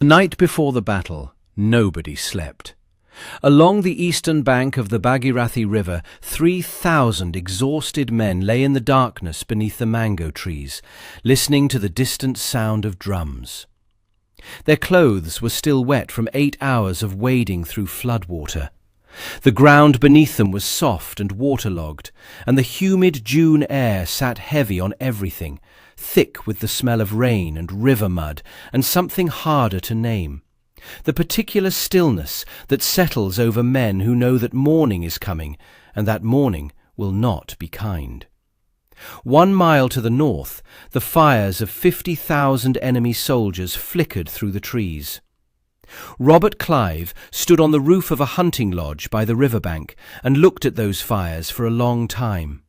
The night before the battle, nobody slept. Along the eastern bank of the Bhagirathi River, 3,000 exhausted men lay in the darkness beneath the mango trees, listening to the distant sound of drums. Their clothes were still wet from 8 hours of wading through floodwater. The ground beneath them was soft and waterlogged, and the humid June air sat heavy on everything, thick with the smell of rain and river mud and something harder to name. The particular stillness that settles over men who know that morning is coming, and that morning will not be kind. 1 mile to the north, the fires of 50,000 enemy soldiers flickered through the trees. Robert Clive stood on the roof of a hunting lodge by the riverbank and looked at those fires for a long time.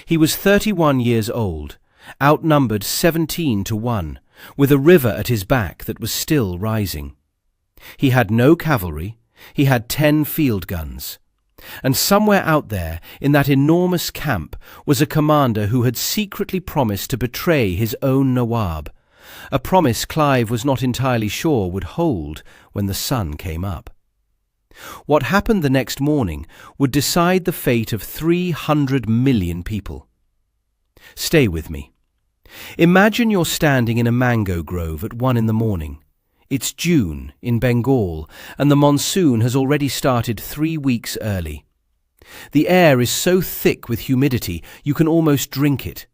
He was 31 years old, outnumbered 17 to 1, with a river at his back that was still rising. He had no cavalry, he had 10 field guns. And somewhere out there, in that enormous camp, was a commander who had secretly promised to betray his own Nawab, a promise Clive was not entirely sure would hold when the sun came up. What happened the next morning would decide the fate of 300 million people. Stay with me. Imagine you're standing in a mango grove at 1 in the morning. It's June in Bengal, and the monsoon has already started 3 weeks early. The air is so thick with humidity you can almost drink it.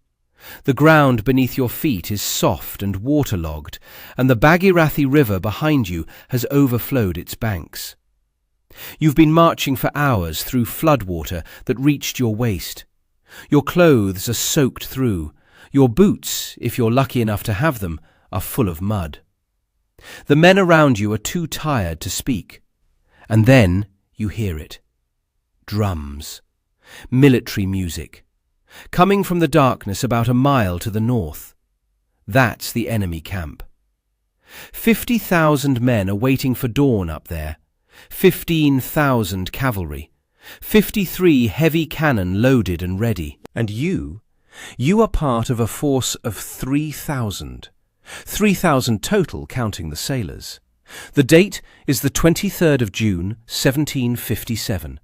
The ground beneath your feet is soft and waterlogged, and the Bhagirathi River behind you has overflowed its banks. You've been marching for hours through floodwater that reached your waist. Your clothes are soaked through. Your boots, if you're lucky enough to have them, are full of mud. The men around you are too tired to speak. And then you hear it. Drums. Military music. Coming from the darkness about a mile to the north. That's the enemy camp. 50,000 men are waiting for dawn up there. 15,000 cavalry. 53 heavy cannon loaded and ready. And you are part of a force of 3,000. 3,000 total, counting the sailors. The date is the 23rd of June, 1757.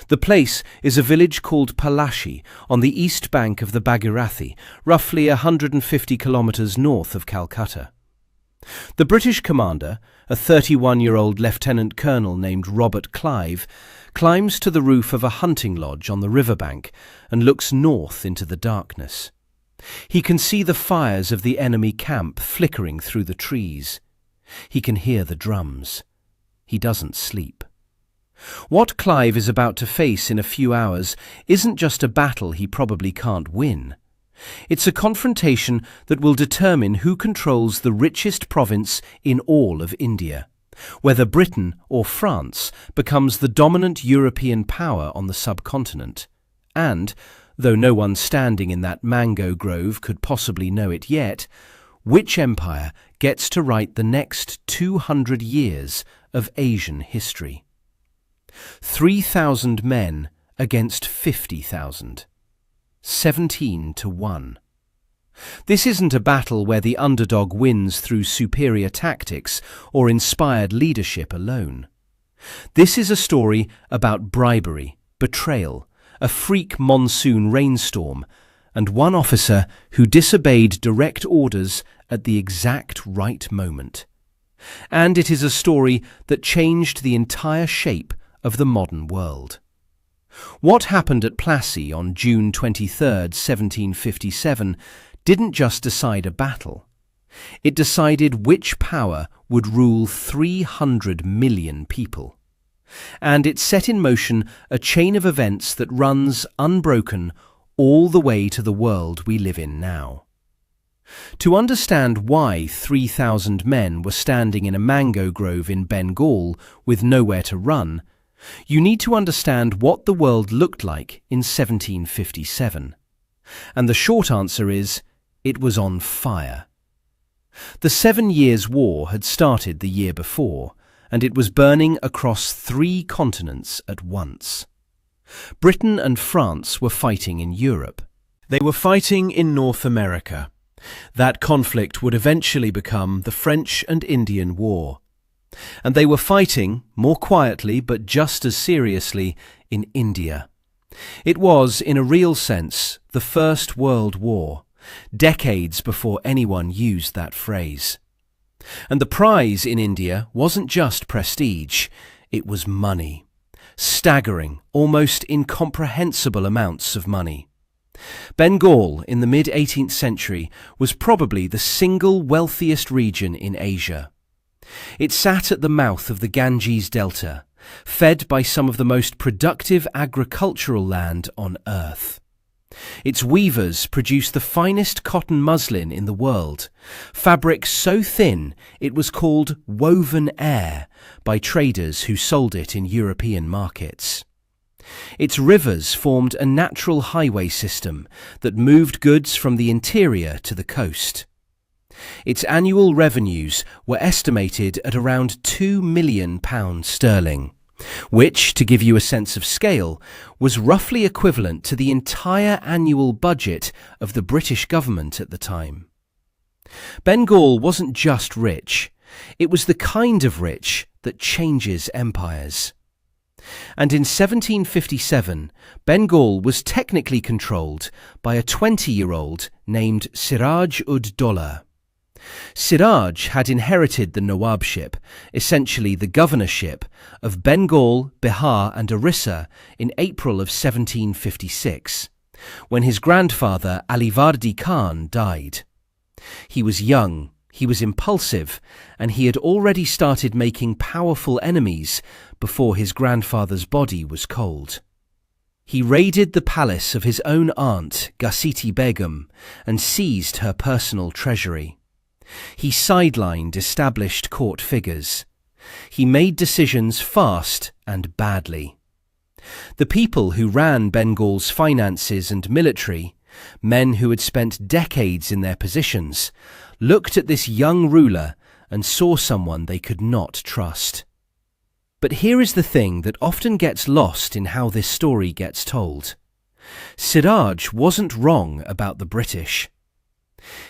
The place is a village called Plassey on the east bank of the Bhagirathi, roughly 150 kilometres north of Calcutta. The British commander, a 31-year-old lieutenant colonel named Robert Clive, climbs to the roof of a hunting lodge on the riverbank and looks north into the darkness. He can see the fires of the enemy camp flickering through the trees. He can hear the drums. He doesn't sleep. What Clive is about to face in a few hours isn't just a battle he probably can't win. It's a confrontation that will determine who controls the richest province in all of India, whether Britain or France becomes the dominant European power on the subcontinent, and, though no one standing in that mango grove could possibly know it yet, which empire gets to write the next 200 years of Asian history. 3,000 men against 50,000. 17 to 1. This isn't a battle where the underdog wins through superior tactics or inspired leadership alone. This is a story about bribery, betrayal, a freak monsoon rainstorm, and one officer who disobeyed direct orders at the exact right moment. And it is a story that changed the entire shape of the modern world. What happened at Plassey on June 23, 1757, didn't just decide a battle. It decided which power would rule 300 million people. And it set in motion a chain of events that runs unbroken all the way to the world we live in now. To understand why 3,000 men were standing in a mango grove in Bengal with nowhere to run, you need to understand what the world looked like in 1757. And the short answer is, it was on fire. The 7 Years' War had started the year before, and it was burning across 3 continents at once. Britain and France were fighting in Europe. They were fighting in North America. That conflict would eventually become the French and Indian War. And they were fighting, more quietly but just as seriously, in India. It was, in a real sense, the First World War, decades before anyone used that phrase. And the prize in India wasn't just prestige, it was money. Staggering, almost incomprehensible amounts of money. Bengal, in the mid-18th century, was probably the single wealthiest region in Asia. It sat at the mouth of the Ganges Delta, fed by some of the most productive agricultural land on earth. Its weavers produced the finest cotton muslin in the world, fabric so thin it was called woven air by traders who sold it in European markets. Its rivers formed a natural highway system that moved goods from the interior to the coast. Its annual revenues were estimated at around £2 million sterling, which, to give you a sense of scale, was roughly equivalent to the entire annual budget of the British government at the time. Bengal wasn't just rich, it was the kind of rich that changes empires. And in 1757, Bengal was technically controlled by a 20-year-old named Siraj-ud-Dowlah. Siraj had inherited the Nawabship, essentially the governorship, of Bengal, Bihar and Orissa in April of 1756, when his grandfather Alivardi Khan died. He was young, he was impulsive, and he had already started making powerful enemies before his grandfather's body was cold. He raided the palace of his own aunt, Ghasiti Begum, and seized her personal treasury. He sidelined established court figures. He made decisions fast and badly. The people who ran Bengal's finances and military, men who had spent decades in their positions, looked at this young ruler and saw someone they could not trust. But here is the thing that often gets lost in how this story gets told. Siraj wasn't wrong about the British.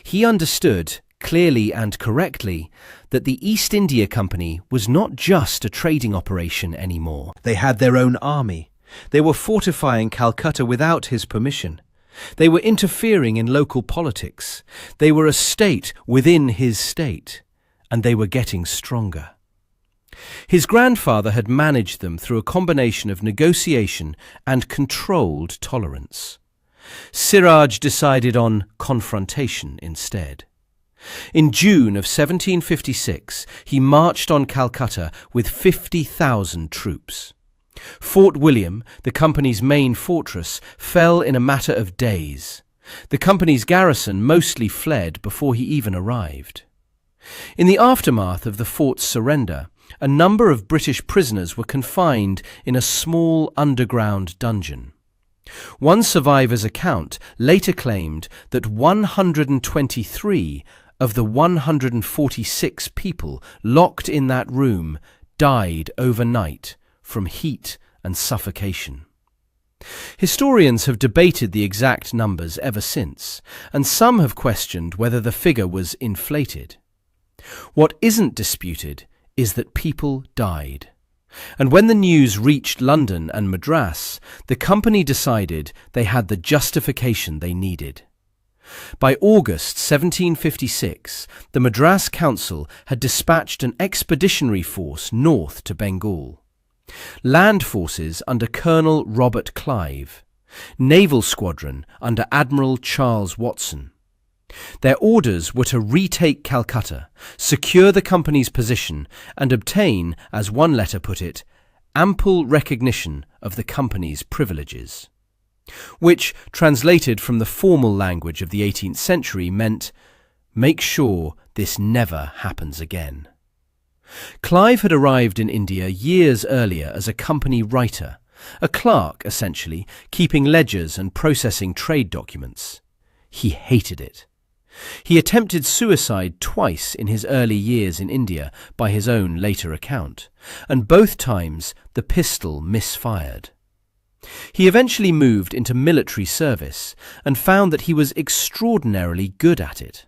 He understood, clearly and correctly, that the East India Company was not just a trading operation anymore. They had their own army. They were fortifying Calcutta without his permission. They were interfering in local politics. They were a state within his state, and they were getting stronger. His grandfather had managed them through a combination of negotiation and controlled tolerance. Siraj decided on confrontation instead. In June of 1756, he marched on Calcutta with 50,000 troops. Fort William, the company's main fortress, fell in a matter of days. The company's garrison mostly fled before he even arrived. In the aftermath of the fort's surrender, a number of British prisoners were confined in a small underground dungeon. One survivor's account later claimed that 123 of the 146 people locked in that room died overnight from heat and suffocation. Historians have debated the exact numbers ever since, and some have questioned whether the figure was inflated. What isn't disputed is that people died. And when the news reached London and Madras, the company decided they had the justification they needed. By August 1756, the Madras Council had dispatched an expeditionary force north to Bengal. Land forces under Colonel Robert Clive, naval squadron under Admiral Charles Watson. Their orders were to retake Calcutta, secure the company's position, and obtain, as one letter put it, ample recognition of the company's privileges, which, translated from the formal language of the 18th century, meant, make sure this never happens again. Clive had arrived in India years earlier as a company writer, a clerk, essentially, keeping ledgers and processing trade documents. He hated it. He attempted suicide twice in his early years in India, by his own later account, and both times the pistol misfired. He eventually moved into military service and found that he was extraordinarily good at it.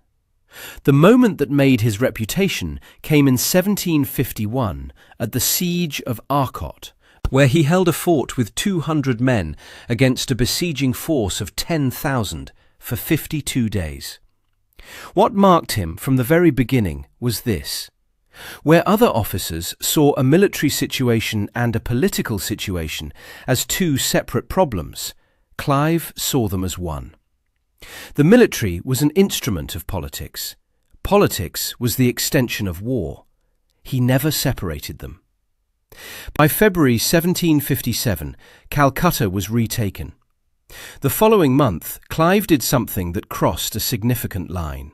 The moment that made his reputation came in 1751 at the Siege of Arcot, where he held a fort with 200 men against a besieging force of 10,000 for 52 days. What marked him from the very beginning was this: where other officers saw a military situation and a political situation as two separate problems, Clive saw them as one. The military was an instrument of politics. Politics was the extension of war. He never separated them. By February 1757, Calcutta was retaken. The following month, Clive did something that crossed a significant line.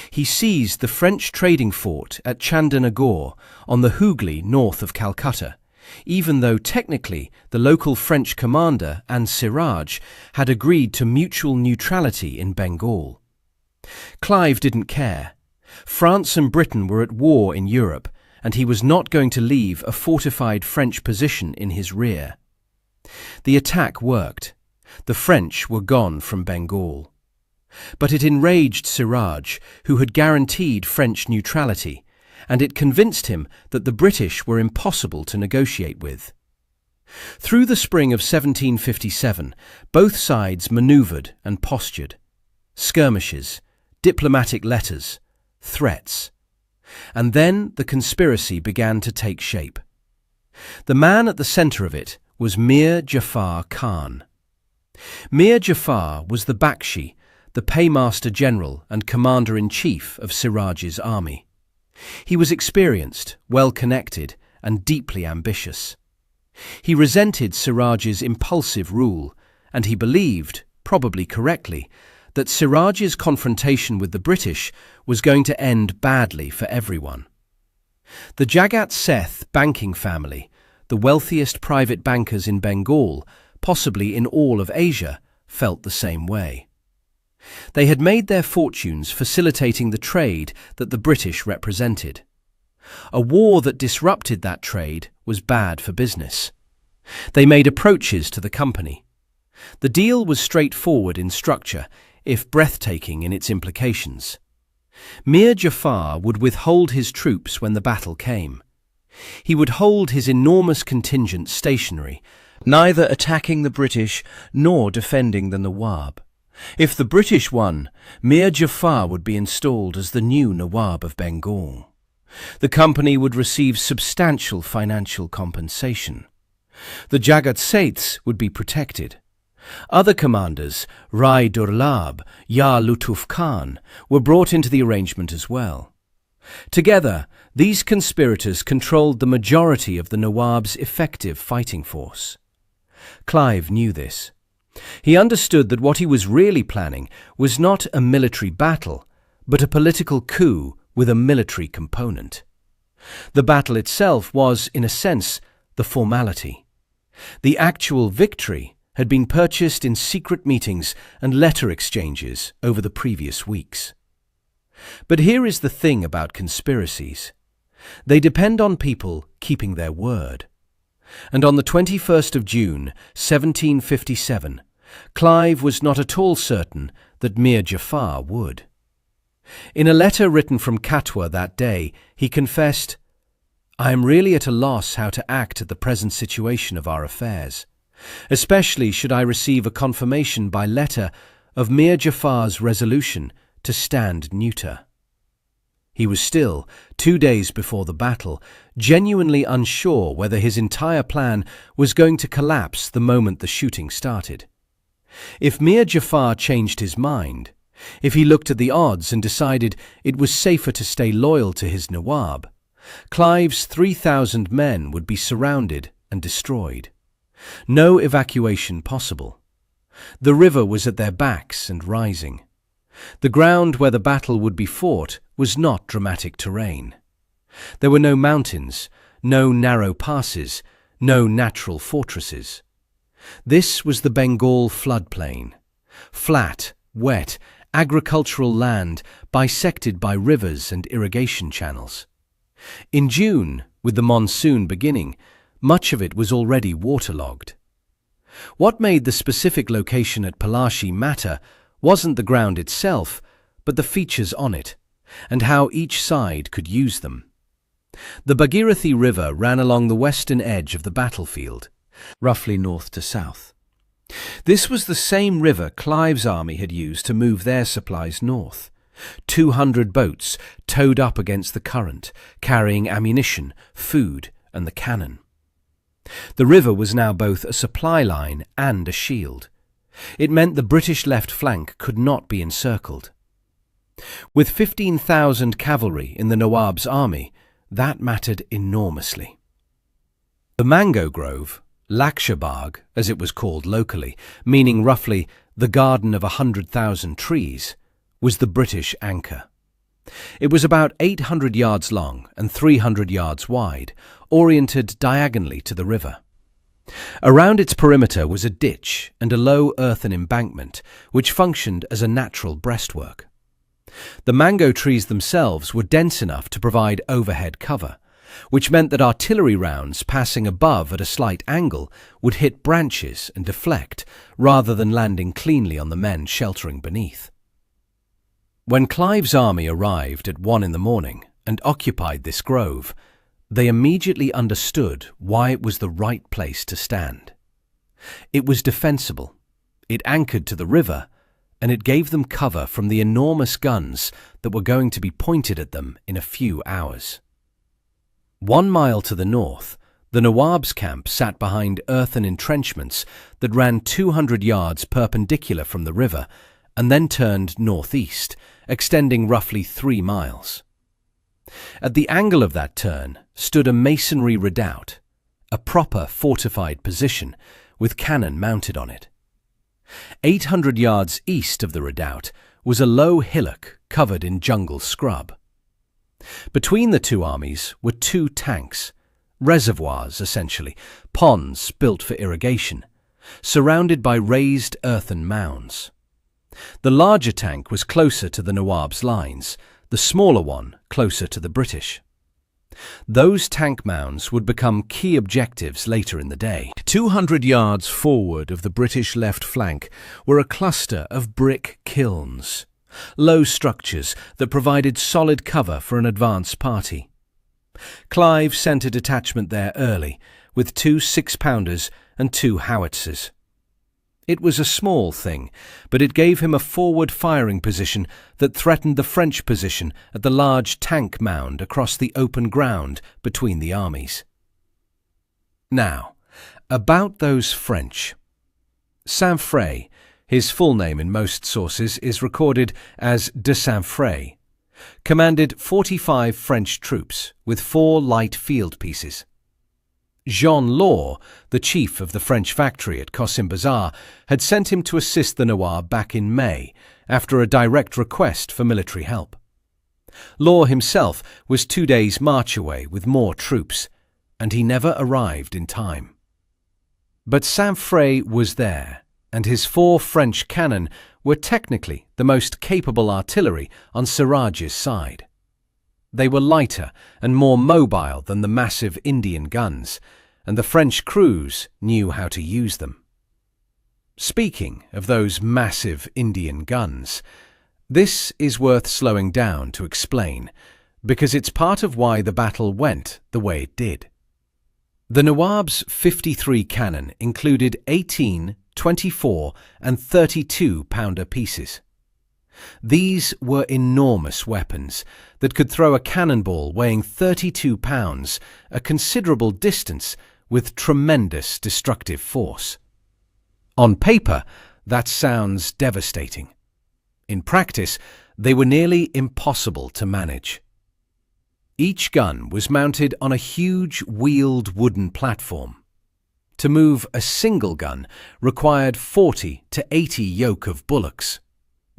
He seized the French trading fort at Chandernagore on the Hooghly north of Calcutta, even though technically the local French commander and Siraj had agreed to mutual neutrality in Bengal. Clive didn't care. France and Britain were at war in Europe, and he was not going to leave a fortified French position in his rear. The attack worked. The French were gone from Bengal. But it enraged Siraj, who had guaranteed French neutrality, and it convinced him that the British were impossible to negotiate with. Through the spring of 1757, both sides manoeuvred and postured. Skirmishes, diplomatic letters, threats. And then the conspiracy began to take shape. The man at the centre of it was Mir Jafar Khan. Mir Jafar was the Bakshi, the paymaster general and commander-in-chief of Siraj's army. He was experienced, well-connected, and deeply ambitious. He resented Siraj's impulsive rule, and he believed, probably correctly, that Siraj's confrontation with the British was going to end badly for everyone. The Jagat Seth banking family, the wealthiest private bankers in Bengal, possibly in all of Asia, felt the same way. They had made their fortunes facilitating the trade that the British represented. A war that disrupted that trade was bad for business. They made approaches to the company. The deal was straightforward in structure, if breathtaking in its implications. Mir Jafar would withhold his troops when the battle came. He would hold his enormous contingent stationary, neither attacking the British nor defending the Nawab. If the British won, Mir Jafar would be installed as the new Nawab of Bengal. The company would receive substantial financial compensation. The Jagat Seths would be protected. Other commanders, Rai Durlab, Ya Lutuf Khan, were brought into the arrangement as well. Together, these conspirators controlled the majority of the Nawab's effective fighting force. Clive knew this. He understood that what he was really planning was not a military battle, but a political coup with a military component. The battle itself was, in a sense, the formality. The actual victory had been purchased in secret meetings and letter exchanges over the previous weeks. But here is the thing about conspiracies. They depend on people keeping their word. And on the 21st of June, 1757, Clive was not at all certain that Mir Jafar would. In a letter written from Katwa that day, he confessed, "I am really at a loss how to act at the present situation of our affairs, especially should I receive a confirmation by letter of Mir Jafar's resolution to stand neuter." He was still, 2 days before the battle, genuinely unsure whether his entire plan was going to collapse the moment the shooting started. If Mir Jafar changed his mind, if he looked at the odds and decided it was safer to stay loyal to his Nawab, Clive's 3,000 men would be surrounded and destroyed. No evacuation possible. The river was at their backs and rising. The ground where the battle would be fought was not dramatic terrain. There were no mountains, no narrow passes, no natural fortresses. This was the Bengal floodplain. Flat, wet, agricultural land bisected by rivers and irrigation channels. In June, with the monsoon beginning, much of it was already waterlogged. What made the specific location at Plassey matter wasn't the ground itself, but the features on it, and how each side could use them. The Bhagirathi River ran along the western edge of the battlefield, roughly north to south. This was the same river Clive's army had used to move their supplies north. 200 boats towed up against the current, carrying ammunition, food, and the cannon. The river was now both a supply line and a shield. It meant the British left flank could not be encircled. With 15,000 cavalry in the Nawab's army, that mattered enormously. The mango grove, Lakshbagh, as it was called locally, meaning roughly the garden of 100,000 trees, was the British anchor. It was about 800 yards long and 300 yards wide, oriented diagonally to the river. Around its perimeter was a ditch and a low earthen embankment, which functioned as a natural breastwork. The mango trees themselves were dense enough to provide overhead cover, which meant that artillery rounds passing above at a slight angle would hit branches and deflect, rather than landing cleanly on the men sheltering beneath. When Clive's army arrived at 1 in the morning and occupied this grove, they immediately understood why it was the right place to stand. It was defensible, it anchored to the river, and it gave them cover from the enormous guns that were going to be pointed at them in a few hours. 1 mile to the north, the Nawab's camp sat behind earthen entrenchments that ran 200 yards perpendicular from the river and then turned northeast, extending roughly 3 miles. At the angle of that turn stood a masonry redoubt, a proper fortified position with cannon mounted on it. 800 yards east of the redoubt was a low hillock covered in jungle scrub. Between the two armies were 2 tanks, reservoirs essentially, ponds built for irrigation, surrounded by raised earthen mounds. The larger tank was closer to the Nawab's lines, the smaller one closer to the British. Those tank mounds would become key objectives later in the day. 200 yards forward of the British left flank were a cluster of brick kilns, low structures that provided solid cover for an advance party. Clive sent a detachment there early, with 2 6-pounders and 2 howitzers. It was a small thing, but it gave him a forward firing position that threatened the French position at the large tank mound across the open ground between the armies. Now, about those French. Saint-Fré, his full name in most sources is recorded as de Saint-Fré, commanded 45 French troops with 4 light field pieces. Jean Law, the chief of the French factory at Cosim Bazar, had sent him to assist the Nawab back in May, after a direct request for military help. Law himself was 2 days' march away with more troops, and he never arrived in time. But Saint-Fré was there, and his 4 French cannon were technically the most capable artillery on Siraj's side. They were lighter and more mobile than the massive Indian guns, and the French crews knew how to use them. Speaking of those massive Indian guns, this is worth slowing down to explain, because it's part of why the battle went the way it did. The Nawab's 53 cannon included 18, 24 and 32-pounder pieces. These were enormous weapons that could throw a cannonball weighing 32 pounds a considerable distance with tremendous destructive force. On paper, that sounds devastating. In practice, they were nearly impossible to manage. Each gun was mounted on a huge wheeled wooden platform. To move a single gun required 40 to 80 yoke of bullocks.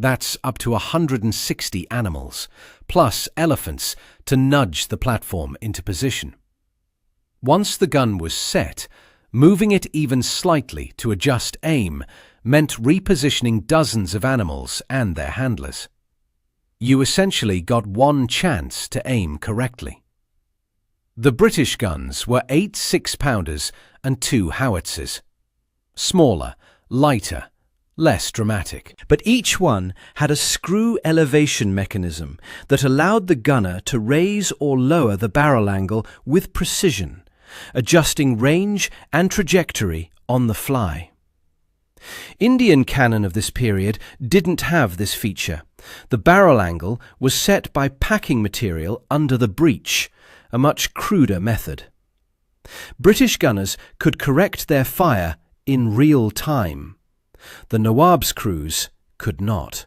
That's up to 160 animals, plus elephants, to nudge the platform into position. Once the gun was set, moving it even slightly to adjust aim meant repositioning dozens of animals and their handlers. You essentially got one chance to aim correctly. The British guns were 8 6-pounders and 2 howitzers. smaller, lighter, less dramatic. But each one had a screw elevation mechanism that allowed the gunner to raise or lower the barrel angle with precision, adjusting range and trajectory on the fly. Indian cannon of this period didn't have this feature. The barrel angle was set by packing material under the breech, a much cruder method. British gunners could correct their fire in real time. The Nawab's crews could not.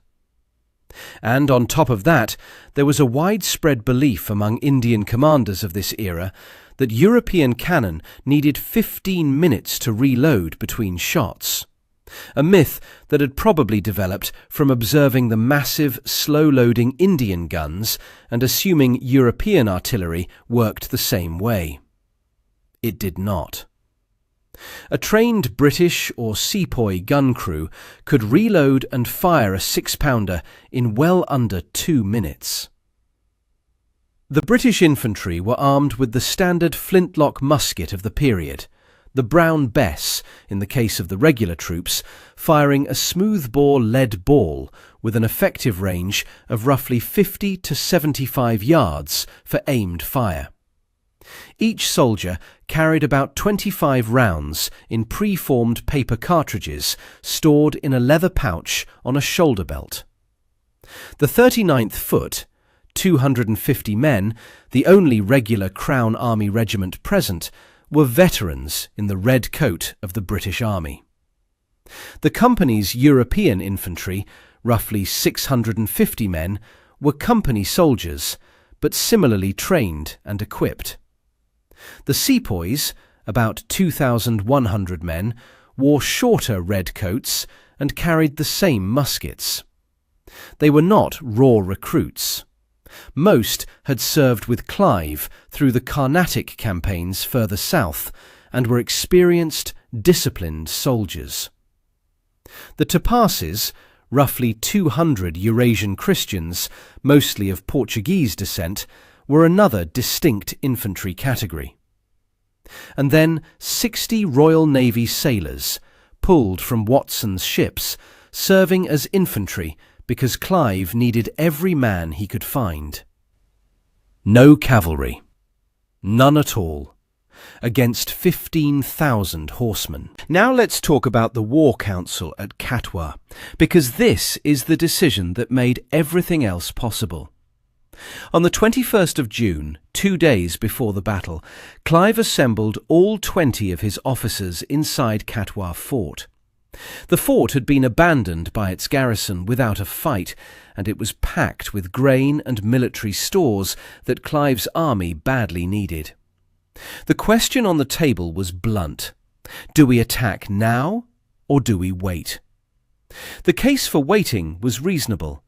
And on top of that, there was a widespread belief among Indian commanders of this era that European cannon needed 15 minutes to reload between shots. A myth that had probably developed from observing the massive, slow-loading Indian guns and assuming European artillery worked the same way. It did not. A trained British or sepoy gun crew could reload and fire a 6-pounder in well under 2 minutes. The British infantry were armed with the standard flintlock musket of the period, the Brown Bess, in the case of the regular troops, firing a smoothbore lead ball with an effective range of roughly 50 to 75 yards for aimed fire. Each soldier carried about 25 rounds in pre-formed paper cartridges stored in a leather pouch on a shoulder belt. The 39th Foot, 250 men, the only regular Crown Army regiment present, were veterans in the red coat of the British Army. The company's European infantry, roughly 650 men, were company soldiers, but similarly trained and equipped. The sepoys, about 2,100 men, wore shorter red coats and carried the same muskets. They were not raw recruits. Most had served with Clive through the Carnatic campaigns further south and were experienced, disciplined soldiers. The Topasses, roughly 200 Eurasian Christians, mostly of Portuguese descent, were another distinct infantry category. And then 60 Royal Navy sailors, pulled from Watson's ships, serving as infantry because Clive needed every man he could find. No cavalry. None at all. Against 15,000 horsemen. Now let's talk about the War Council at Katwa, because this is the decision that made everything else possible. On the 21st of June, 2 days before the battle, Clive assembled all 20 of his officers inside Katwa Fort. The fort had been abandoned by its garrison without a fight, and it was packed with grain and military stores that Clive's army badly needed. The question on the table was blunt. Do we attack now, or do we wait? The case for waiting was reasonable.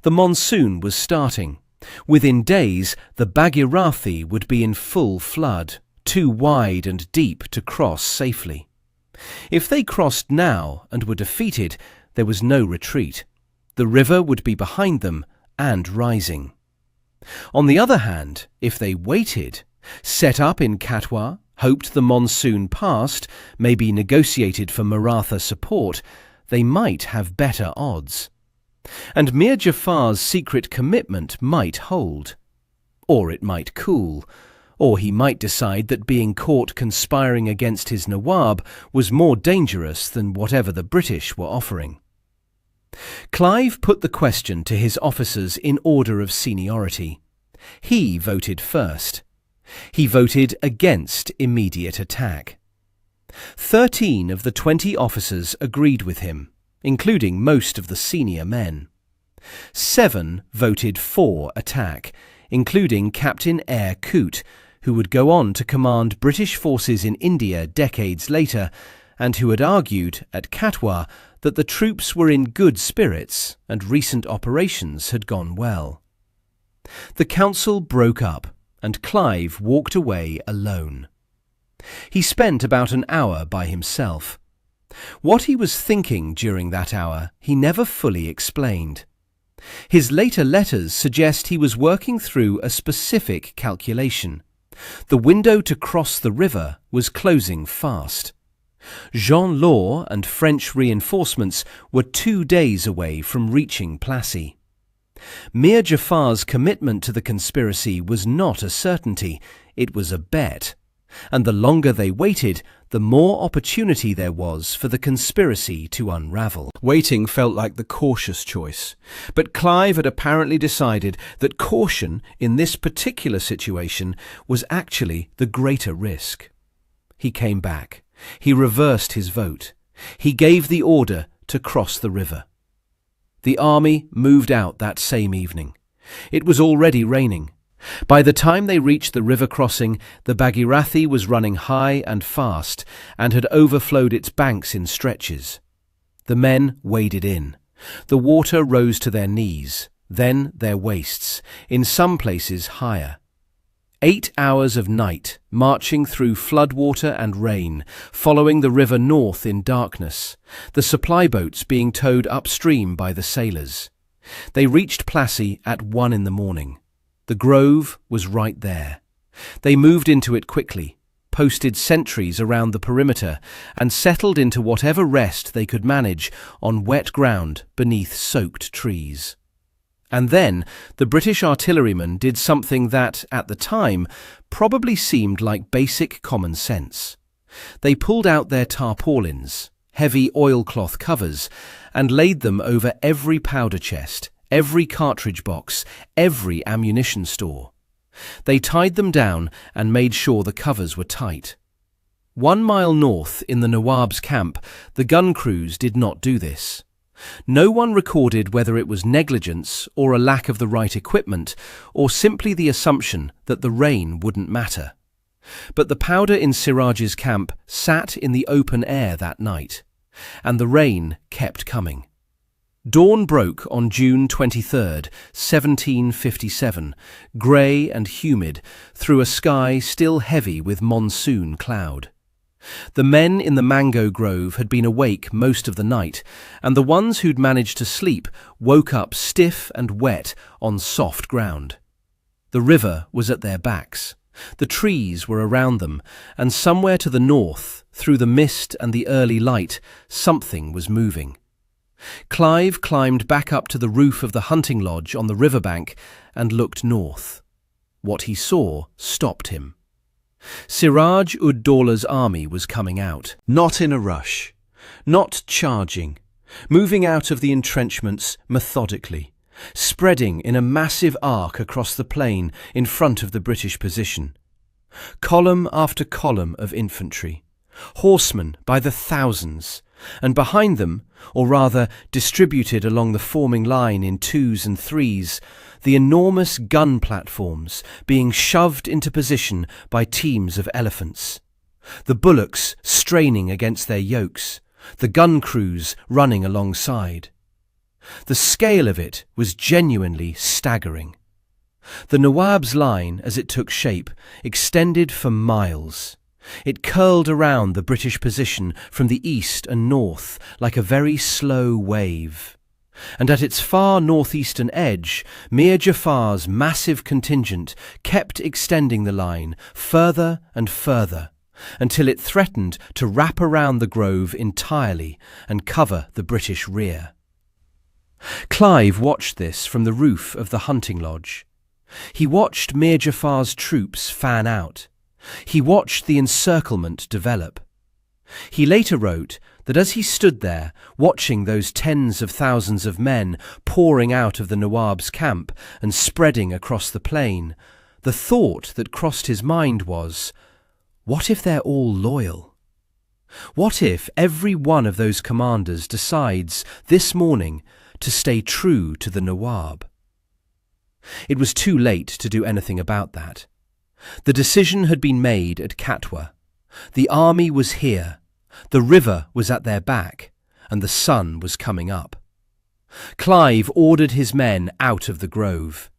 The monsoon was starting. Within days, the Bhagirathi would be in full flood, too wide and deep to cross safely. If they crossed now and were defeated, there was no retreat. The river would be behind them and rising. On the other hand, if they waited, set up in Katwa, hoped the monsoon passed, maybe negotiated for Maratha support, they might have better odds. And Mir Jafar's secret commitment might hold. Or it might cool. Or he might decide that being caught conspiring against his Nawab was more dangerous than whatever the British were offering. Clive put the question to his officers in order of seniority. He voted first. He voted against immediate attack. 13 of the 20 officers agreed with him, including most of the senior men. 7 voted for attack, including Captain Eyre Coote, who would go on to command British forces in India decades later, and who had argued at Katwa that the troops were in good spirits and recent operations had gone well. The council broke up, and Clive walked away alone. He spent about an hour by himself. What he was thinking during that hour he never fully explained. His later letters suggest he was working through a specific calculation. The window to cross the river was closing fast. Jean Law and French reinforcements were 2 days away from reaching Plassey. Mir Jafar's commitment to the conspiracy was not a certainty, it was a bet. And the longer they waited, the more opportunity there was for the conspiracy to unravel. Waiting felt like the cautious choice, but Clive had apparently decided that caution in this particular situation was actually the greater risk. He came back. He reversed his vote. He gave the order to cross the river. The army moved out that same evening. It was already raining. By the time they reached the river crossing, the Bhagirathi was running high and fast and had overflowed its banks in stretches. The men waded in. The water rose to their knees, then their waists, in some places higher. 8 hours of night, marching through floodwater and rain, following the river north in darkness, the supply boats being towed upstream by the sailors. They reached Plassey at 1 in the morning. The grove was right there. They moved into it quickly, posted sentries around the perimeter, and settled into whatever rest they could manage on wet ground beneath soaked trees. And then the British artillerymen did something that, at the time, probably seemed like basic common sense. They pulled out their tarpaulins, heavy oilcloth covers, and laid them over every powder chest, every cartridge box, every ammunition store. They tied them down and made sure the covers were tight. 1 mile north in the Nawab's camp, the gun crews did not do this. No one recorded whether it was negligence or a lack of the right equipment, or simply the assumption that the rain wouldn't matter. But the powder in Siraj's camp sat in the open air that night, and the rain kept coming. Dawn broke on June 23rd, 1757, grey and humid, through a sky still heavy with monsoon cloud. The men in the mango grove had been awake most of the night, and the ones who'd managed to sleep woke up stiff and wet on soft ground. The river was at their backs. The trees were around them, and somewhere to the north, through the mist and the early light, something was moving. Clive climbed back up to the roof of the hunting lodge on the riverbank and looked north. What he saw stopped him. Siraj-ud-Dawla's army was coming out, not in a rush, not charging, moving out of the entrenchments methodically, spreading in a massive arc across the plain in front of the British position. Column after column of infantry, horsemen by the thousands, and behind them, or rather distributed along the forming line in 2s and 3s, the enormous gun platforms being shoved into position by teams of elephants. The bullocks straining against their yokes, the gun crews running alongside. The scale of it was genuinely staggering. The Nawab's line, as it took shape, extended for miles. It curled around the British position from the east and north like a very slow wave. And at its far northeastern edge, Mir Jafar's massive contingent kept extending the line further and further, until it threatened to wrap around the grove entirely and cover the British rear. Clive watched this from the roof of the hunting lodge. He watched Mir Jafar's troops fan out. He watched the encirclement develop. He later wrote that as he stood there, watching those tens of thousands of men pouring out of the Nawab's camp and spreading across the plain, the thought that crossed his mind was, what if they're all loyal? What if every one of those commanders decides this morning to stay true to the Nawab? It was too late to do anything about that. The decision had been made at Katwa. The army was here, the river was at their back, and the sun was coming up. Clive ordered his men out of the grove.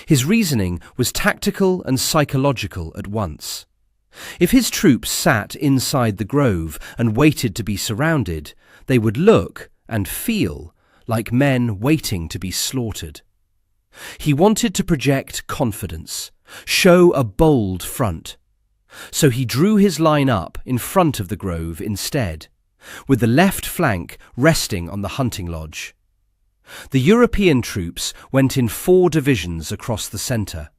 His reasoning was tactical and psychological at once. If his troops sat inside the grove and waited to be surrounded, they would look and feel like men waiting to be slaughtered. He wanted to project confidence, show a bold front. So he drew his line up in front of the grove instead, with the left flank resting on the hunting lodge. The European troops went in 4 divisions across the centre.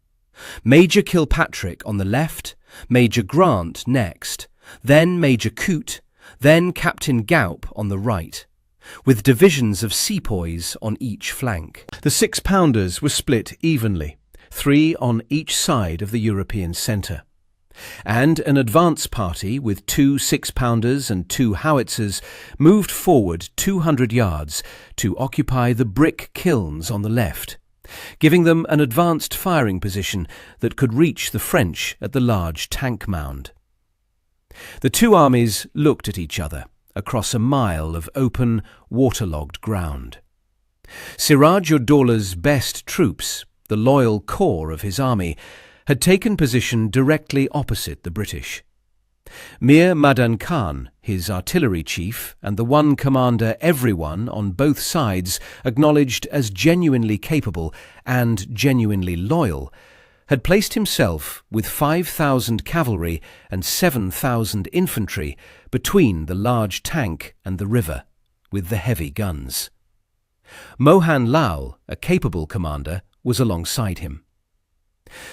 Major Kilpatrick on the left, Major Grant next, then Major Coote, then Captain Gaup on the right, with divisions of sepoys on each flank. The 6-pounders were split evenly, 3 on each side of the European centre, and an advance party with 2 6-pounders and 2 howitzers moved forward 200 yards to occupy the brick kilns on the left, giving them an advanced firing position that could reach the French at the large tank mound. The 2 armies looked at each other across a mile of open, waterlogged ground. Siraj-ud-Dowlah's best troops, the loyal core of his army, had taken position directly opposite the British. Mir Madan Khan, his artillery chief, and the one commander everyone on both sides acknowledged as genuinely capable and genuinely loyal, had placed himself with 5,000 cavalry and 7,000 infantry between the large tank and the river, with the heavy guns. Mohan Lal, a capable commander, was alongside him.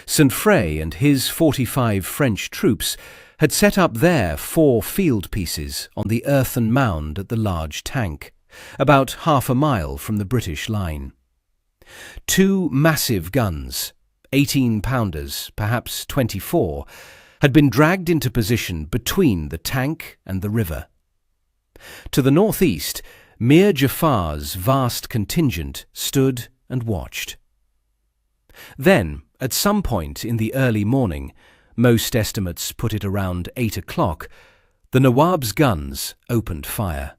St. Frey and his 45 French troops had set up their 4 field pieces on the earthen mound at the large tank, about half a mile from the British line. 2 massive guns, 18-pounders, perhaps 24, had been dragged into position between the tank and the river. To the northeast, Mir Jafar's vast contingent stood and watched. Then, at some point in the early morning, most estimates put it around 8 o'clock, the Nawab's guns opened fire.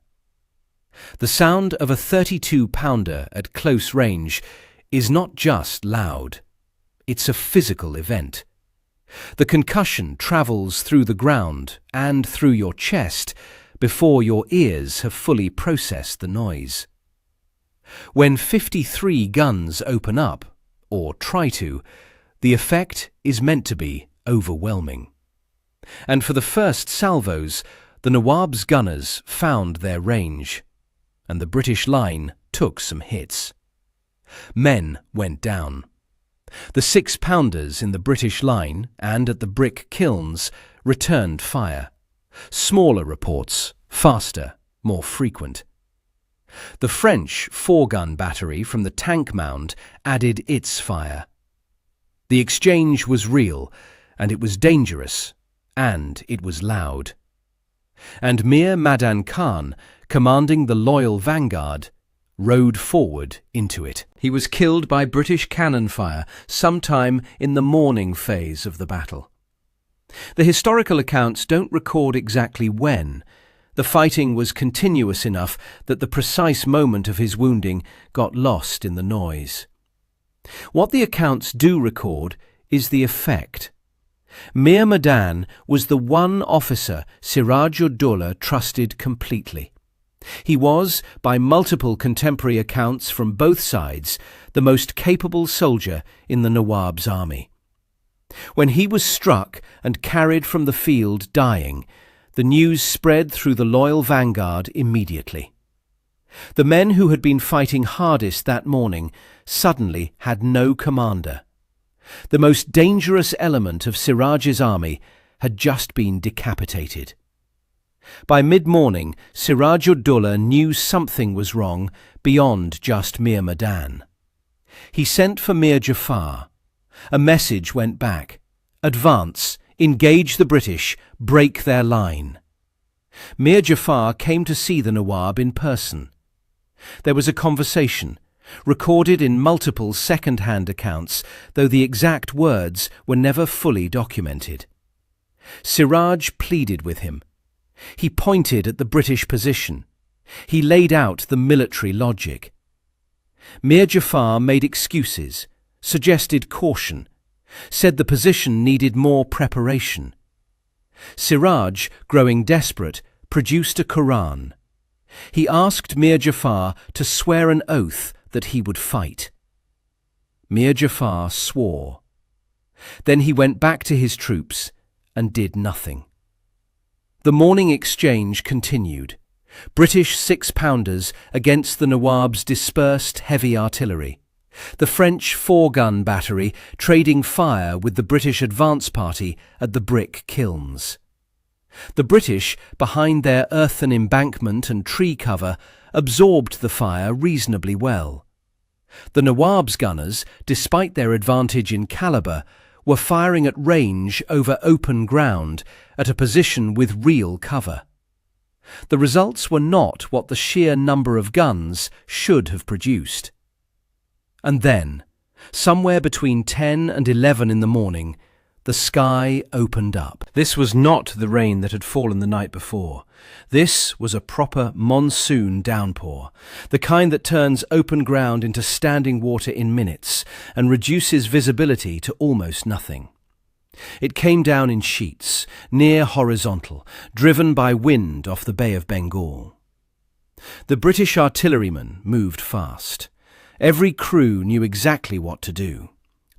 The sound of a 32-pounder at close range is not just loud. It's a physical event. The concussion travels through the ground and through your chest before your ears have fully processed the noise. When 53 guns open up, or try to, the effect is meant to be overwhelming. And for the first salvos, the Nawab's gunners found their range, and the British line took some hits. Men went down. The 6-pounders in the British line and at the brick kilns returned fire. Smaller reports, faster, more frequent. The French 4-gun battery from the tank mound added its fire. The exchange was real, and it was dangerous, and it was loud. And Mir Madan Khan, commanding the loyal vanguard, rode forward into it. He was killed by British cannon fire sometime in the morning phase of the battle. The historical accounts don't record exactly when. The fighting was continuous enough that the precise moment of his wounding got lost in the noise. What the accounts do record is the effect. Mir Madan was the one officer Siraj-ud-Dowlah trusted completely. He was, by multiple contemporary accounts from both sides, the most capable soldier in the Nawab's army. When he was struck and carried from the field dying, the news spread through the loyal vanguard immediately. The men who had been fighting hardest that morning suddenly had no commander. The most dangerous element of Siraj's army had just been decapitated. By mid-morning, Siraj-ud-Dowlah knew something was wrong beyond just Mir Madan. He sent for Mir Jafar. A message went back: advance, engage the British, break their line. Mir Jafar came to see the Nawab in person. There was a conversation, recorded in multiple second-hand accounts, though the exact words were never fully documented. Siraj pleaded with him. He pointed at the British position. He laid out the military logic. Mir Jafar made excuses, suggested caution, said the position needed more preparation. Siraj, growing desperate, produced a Quran. He asked Mir Jafar to swear an oath that he would fight. Mir Jafar swore. Then he went back to his troops and did nothing. The morning exchange continued. British 6-pounders against the Nawab's dispersed heavy artillery. The French 4-gun battery trading fire with the British advance party at the brick kilns. The British, behind their earthen embankment and tree cover, absorbed the fire reasonably well. The Nawab's gunners, despite their advantage in calibre, were firing at range over open ground at a position with real cover. The results were not what the sheer number of guns should have produced. And then, somewhere between 10 and 11 in the morning, the sky opened up. This was not the rain that had fallen the night before. This was a proper monsoon downpour, the kind that turns open ground into standing water in minutes and reduces visibility to almost nothing. It came down in sheets, near horizontal, driven by wind off the Bay of Bengal. The British artillerymen moved fast. Every crew knew exactly what to do.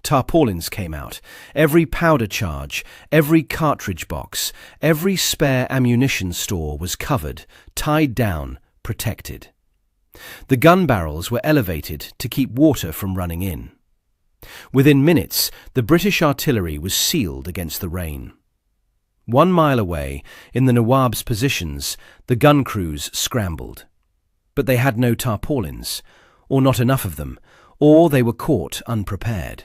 Tarpaulins came out, every powder charge, every cartridge box, every spare ammunition store was covered, tied down, protected. The gun barrels were elevated to keep water from running in. Within minutes, the British artillery was sealed against the rain. 1 mile away, in the Nawab's positions, the gun crews scrambled. But they had no tarpaulins, or not enough of them, or they were caught unprepared.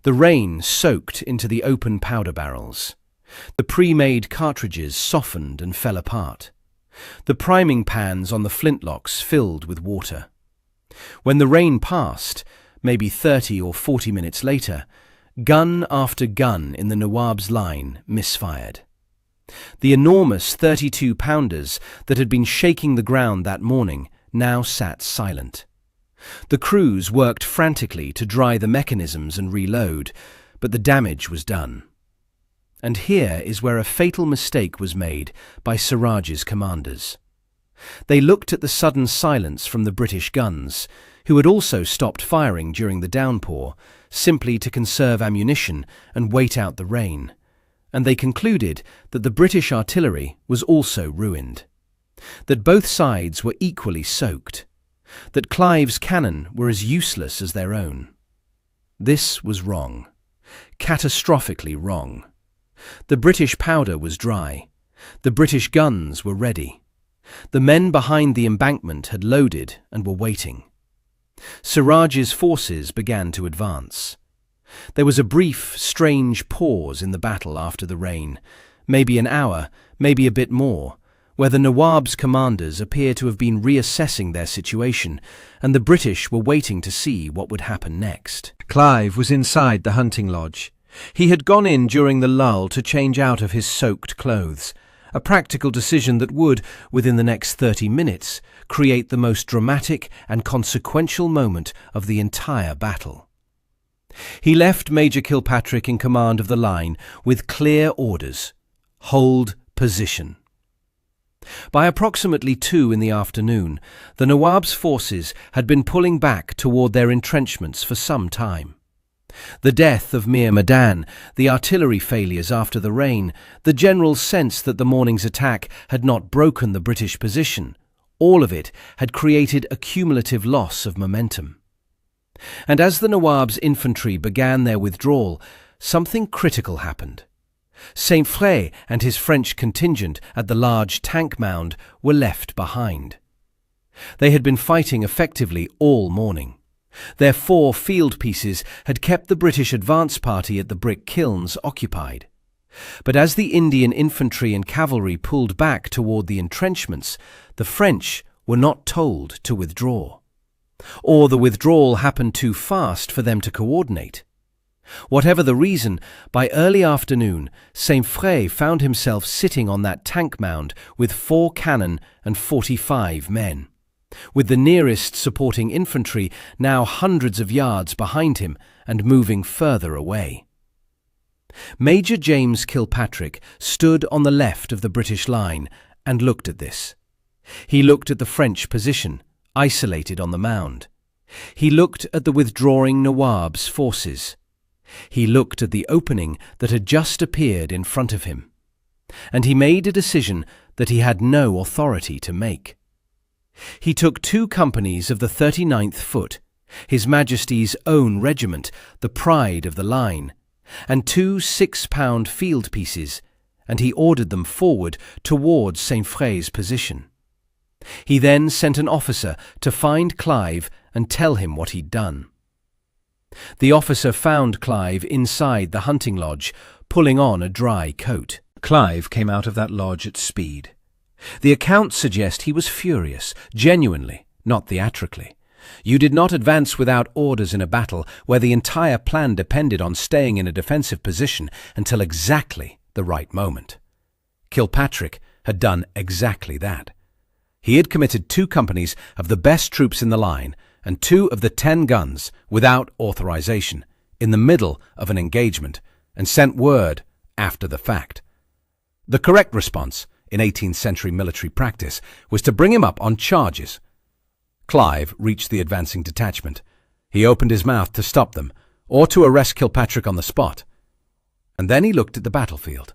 The rain soaked into the open powder barrels. The pre-made cartridges softened and fell apart. The priming pans on the flintlocks filled with water. When the rain passed, maybe 30 or 40 minutes later, gun after gun in the Nawab's line misfired. The enormous 32-pounders that had been shaking the ground that morning now sat silent. The crews worked frantically to dry the mechanisms and reload, but the damage was done. And here is where a fatal mistake was made by Siraj's commanders. They looked at the sudden silence from the British guns, who had also stopped firing during the downpour, simply to conserve ammunition and wait out the rain, and they concluded that the British artillery was also ruined, that both sides were equally soaked, that Clive's cannon were as useless as their own. This was wrong, catastrophically wrong. The British powder was dry. The British guns were ready. The men behind the embankment had loaded and were waiting. Siraj's forces began to advance. There was a brief, strange pause in the battle after the rain, maybe an hour, maybe a bit more, where the Nawab's commanders appear to have been reassessing their situation, and the British were waiting to see what would happen next. Clive was inside the hunting lodge. He had gone in during the lull to change out of his soaked clothes, a practical decision that would, within the next 30 minutes, create the most dramatic and consequential moment of the entire battle. He left Major Kilpatrick in command of the line with clear orders: hold position. By approximately 2 in the afternoon, the Nawab's forces had been pulling back toward their entrenchments for some time. The death of Mir Madan, the artillery failures after the rain, the general sense that the morning's attack had not broken the British position, all of it had created a cumulative loss of momentum. And as the Nawab's infantry began their withdrawal, something critical happened. Saint-Fré and his French contingent at the large tank mound were left behind. They had been fighting effectively all morning. Their 4 field pieces had kept the British advance party at the brick kilns occupied. But as the Indian infantry and cavalry pulled back toward the entrenchments, the French were not told to withdraw. Or the withdrawal happened too fast for them to coordinate. Whatever the reason, by early afternoon, Saint-Fré found himself sitting on that tank mound with 4 cannon and 45 men, with the nearest supporting infantry now hundreds of yards behind him and moving further away. Major James Kilpatrick stood on the left of the British line and looked at this. He looked at the French position, isolated on the mound. He looked at the withdrawing Nawab's forces. He looked at the opening that had just appeared in front of him, and he made a decision that he had no authority to make. He took 2 companies of the 39th Foot, His Majesty's own regiment, the pride of the line, and 2 6-pound field pieces, and he ordered them forward towards St. Frey's position. He then sent an officer to find Clive and tell him what he'd done. The officer found Clive inside the hunting lodge, pulling on a dry coat. Clive came out of that lodge at speed. The accounts suggest he was furious, genuinely, not theatrically. You did not advance without orders in a battle where the entire plan depended on staying in a defensive position until exactly the right moment. Kilpatrick had done exactly that. He had committed 2 companies of the best troops in the line and 2 of the 10 guns without authorization in the middle of an engagement and sent word after the fact. The correct response in 18th century military practice was to bring him up on charges. Clive reached the advancing detachment. He opened his mouth to stop them or to arrest Kilpatrick on the spot. And then he looked at the battlefield.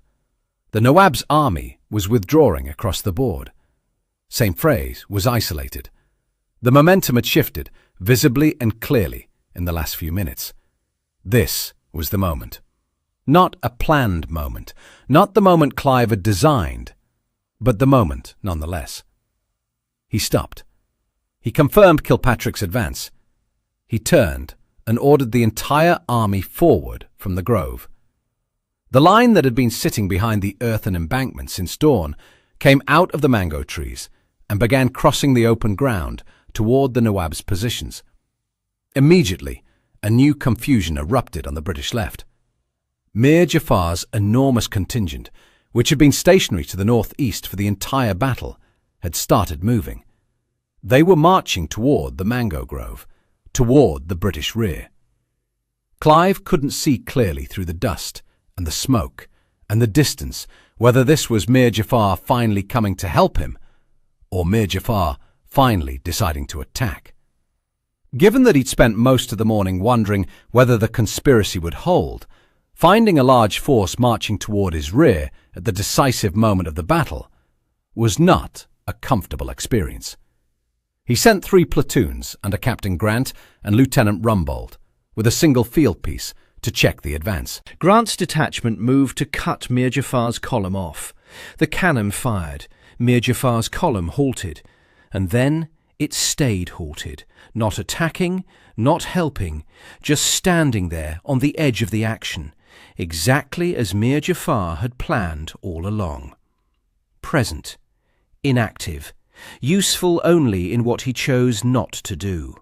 The Nawab's army was withdrawing across the board. St. Frey's was isolated. The momentum had shifted, visibly and clearly, in the last few minutes. This was the moment. Not a planned moment, not the moment Clive had designed, but the moment nonetheless. He stopped. He confirmed Kilpatrick's advance. He turned and ordered the entire army forward from the grove. The line that had been sitting behind the earthen embankment since dawn came out of the mango trees and began crossing the open ground toward the Nawab's positions. Immediately, a new confusion erupted on the British left. Mir Jafar's enormous contingent, which had been stationary to the northeast for the entire battle, had started moving. They were marching toward the mango grove, toward the British rear. Clive couldn't see clearly through the dust and the smoke and the distance whether this was Mir Jafar finally coming to help him or Mir Jafar finally deciding to attack. Given that he'd spent most of the morning wondering whether the conspiracy would hold, finding a large force marching toward his rear at the decisive moment of the battle was not a comfortable experience. He sent 3 platoons under Captain Grant and Lieutenant Rumbold, with a single field piece, to check the advance. Grant's detachment moved to cut Mir Jafar's column off. The cannon fired. Mir Jafar's column halted, and then it stayed halted, not attacking, not helping, just standing there on the edge of the action, exactly as Mir Jafar had planned all along. Present, inactive, useful only in what he chose not to do.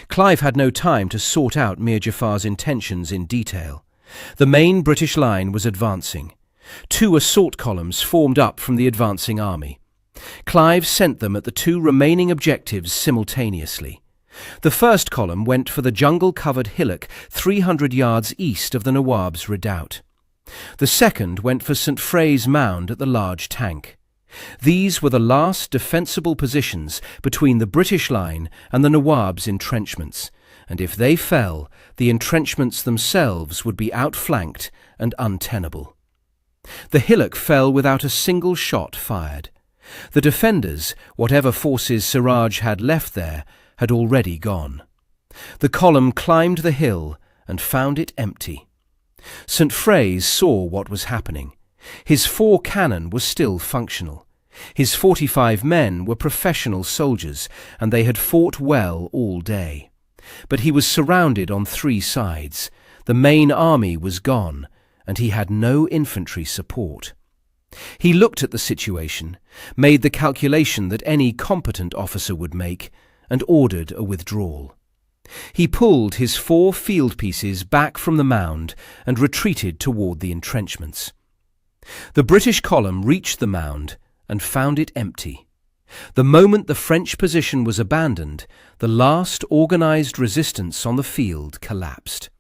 Clive had no time to sort out Mir Jafar's intentions in detail. The main British line was advancing. 2 assault columns formed up from the advancing army. Clive sent them at the 2 remaining objectives simultaneously. The first column went for the jungle-covered hillock 300 yards east of the Nawab's redoubt. The second went for St. Frey's mound at the large tank. These were the last defensible positions between the British line and the Nawab's entrenchments, and if they fell, the entrenchments themselves would be outflanked and untenable. The hillock fell without a single shot fired. The defenders, whatever forces Siraj had left there, had already gone. The column climbed the hill and found it empty. St. Frey's saw what was happening. His 4 cannon were still functional. His 45 men were professional soldiers, and they had fought well all day. But he was surrounded on 3 sides. The main army was gone, and he had no infantry support. He looked at the situation, made the calculation that any competent officer would make, and ordered a withdrawal. He pulled his 4 field pieces back from the mound and retreated toward the entrenchments. The British column reached the mound and found it empty. The moment the French position was abandoned, the last organized resistance on the field collapsed.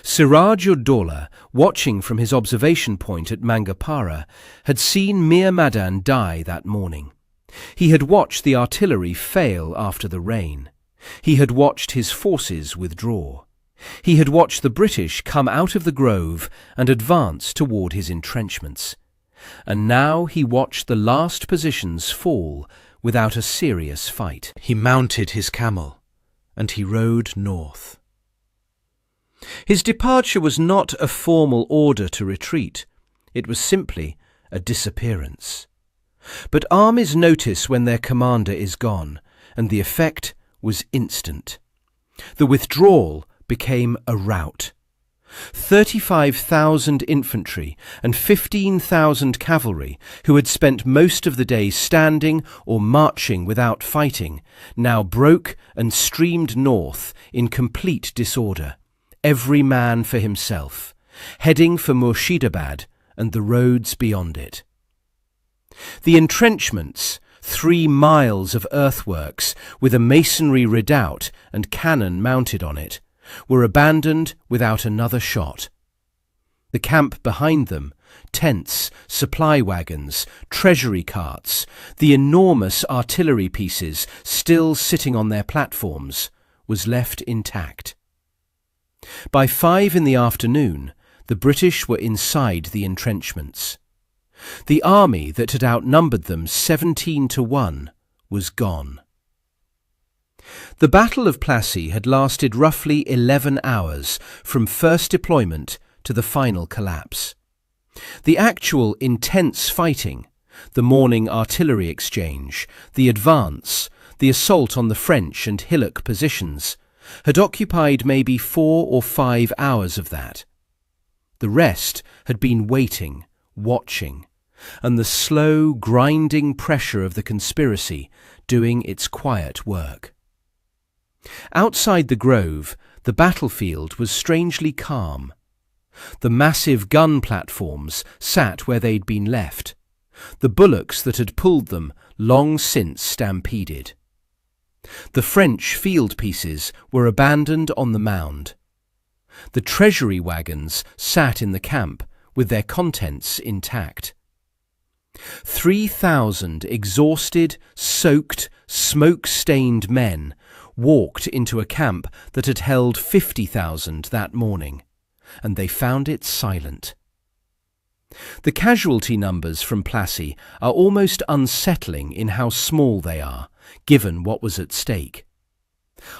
Siraj-ud-Dowlah, watching from his observation point at Mangapara, had seen Mir Madan die that morning. He had watched the artillery fail after the rain. He had watched his forces withdraw. He had watched the British come out of the grove and advance toward his entrenchments. And now he watched the last positions fall without a serious fight. He mounted his camel and he rode north. His departure was not a formal order to retreat. It was simply a disappearance. But armies notice when their commander is gone, and the effect was instant. The withdrawal became a rout. 35,000 infantry and 15,000 cavalry, who had spent most of the day standing or marching without fighting, now broke and streamed north in complete disorder, every man for himself, heading for Murshidabad and the roads beyond it. The entrenchments, 3 miles of earthworks with a masonry redoubt and cannon mounted on it, were abandoned without another shot. The camp behind them, tents, supply wagons, treasury carts, the enormous artillery pieces still sitting on their platforms, was left intact. By 5 in the afternoon, the British were inside the entrenchments. The army that had outnumbered them 17-1 was gone. The Battle of Plassey had lasted roughly 11 hours from first deployment to the final collapse. The actual intense fighting, the morning artillery exchange, the advance, the assault on the French and hillock positions, had occupied maybe 4 or 5 hours of that. The rest had been waiting, watching, and the slow, grinding pressure of the conspiracy doing its quiet work. Outside the grove, the battlefield was strangely calm. The massive gun platforms sat where they'd been left, the bullocks that had pulled them long since stampeded. The French field pieces were abandoned on the mound. The treasury wagons sat in the camp with their contents intact. 3,000 exhausted, soaked, smoke-stained men walked into a camp that had held 50,000 that morning, and they found it silent. The casualty numbers from Plassey are almost unsettling in how small they are, given what was at stake.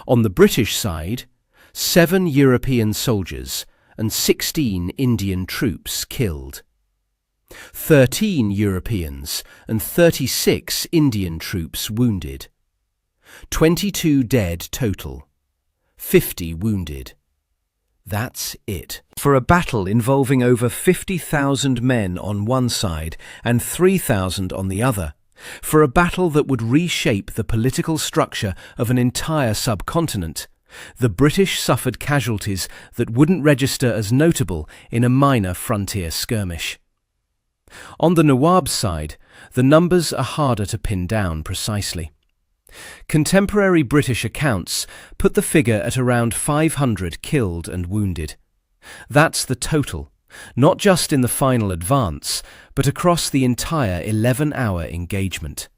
On the British side, 7 European soldiers and 16 Indian troops killed. 13 Europeans and 36 Indian troops wounded. 22 dead total. 50 wounded. That's it. For a battle involving over 50,000 men on one side and 3,000 on the other, for a battle that would reshape the political structure of an entire subcontinent, the British suffered casualties that wouldn't register as notable in a minor frontier skirmish. On the Nawab's side, the numbers are harder to pin down precisely. Contemporary British accounts put the figure at around 500 killed and wounded. That's the total, not just in the final advance, but across the entire 11-hour engagement.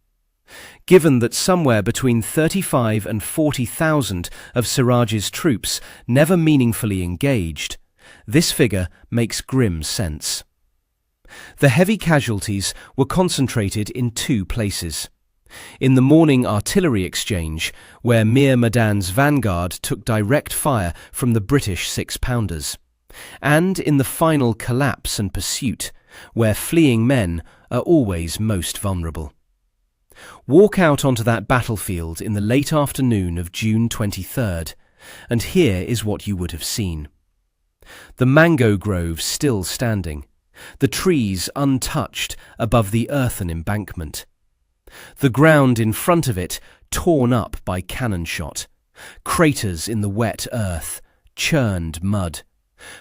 Given that somewhere between 35 and 40,000 of Siraj's troops never meaningfully engaged, this figure makes grim sense. The heavy casualties were concentrated in 2 places. In the morning artillery exchange, where Mir Madan's vanguard took direct fire from the British 6-pounders, and in the final collapse and pursuit, where fleeing men are always most vulnerable. Walk out onto that battlefield in the late afternoon of June 23rd, and here is what you would have seen. The mango grove still standing, the trees untouched above the earthen embankment. The ground in front of it torn up by cannon shot, craters in the wet earth, churned mud,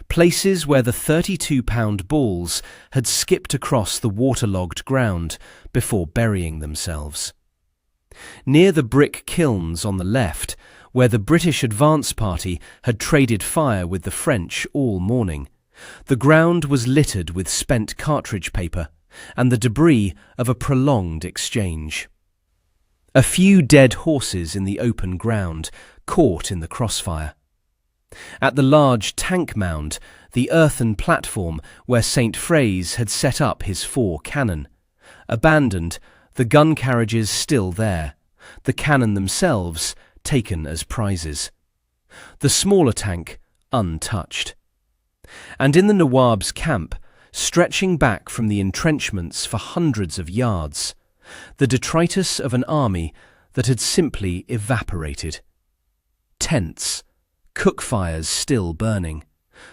places where the 32-pound balls had skipped across the waterlogged ground before burying themselves. Near the brick kilns on the left, where the British advance party had traded fire with the French all morning, the ground was littered with spent cartridge paper and the debris of a prolonged exchange. A few dead horses in the open ground, caught in the crossfire. At the large tank mound, the earthen platform where St. Fraise had set up his 4 cannon. Abandoned, the gun carriages still there, the cannon themselves taken as prizes. The smaller tank untouched. And in the Nawab's camp, stretching back from the entrenchments for hundreds of yards, the detritus of an army that had simply evaporated. Tents, cook fires still burning,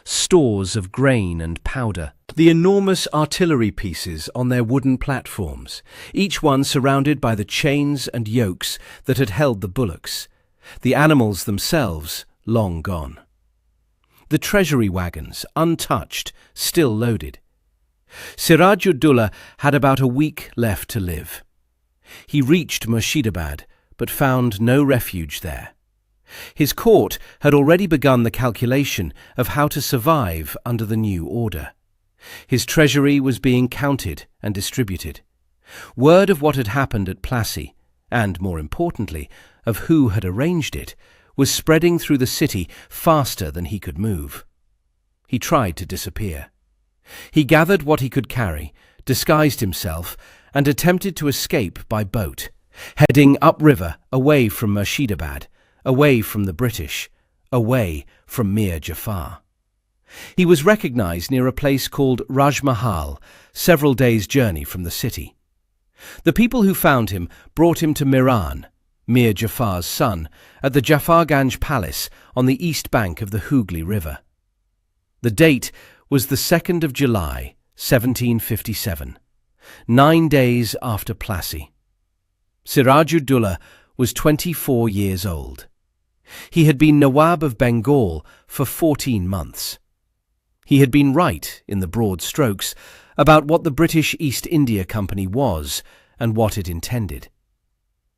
stores of grain and powder, the enormous artillery pieces on their wooden platforms, each one surrounded by the chains and yokes that had held the bullocks, the animals themselves long gone. The treasury wagons, untouched, still loaded. Siraj-ud-Dowlah had about a week left to live. He reached Murshidabad, but found no refuge there. His court had already begun the calculation of how to survive under the new order. His treasury was being counted and distributed. Word of what had happened at Plassey, and more importantly, of who had arranged it, was spreading through the city faster than he could move. He tried to disappear. He gathered what he could carry, disguised himself, and attempted to escape by boat, heading upriver away from Murshidabad, away from the British, away from Mir Jafar. He was recognized near a place called Rajmahal, several days' journey from the city. The people who found him brought him to Miran, Mir Jafar's son, at the Jafarganj Palace on the east bank of the Hooghly River. The date was the 2nd of July, 1757, 9 days after Plassey. Siraj-ud-Dowlah was 24 years old. He had been Nawab of Bengal for 14 months. He had been right, in the broad strokes, about what the British East India Company was and what it intended.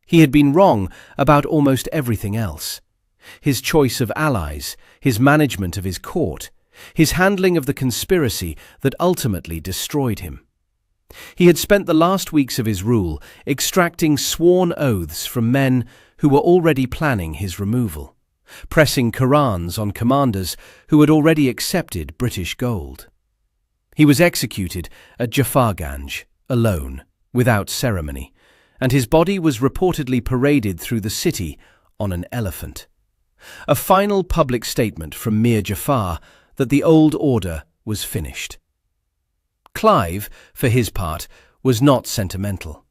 He had been wrong about almost everything else. His choice of allies, his management of his court, his handling of the conspiracy that ultimately destroyed him. He had spent the last weeks of his rule extracting sworn oaths from men who were already planning his removal, pressing Qurans on commanders who had already accepted British gold. He was executed at Jafarganj, alone, without ceremony, and his body was reportedly paraded through the city on an elephant. A final public statement from Mir Jafar that the old order was finished. Clive, for his part, was not sentimental.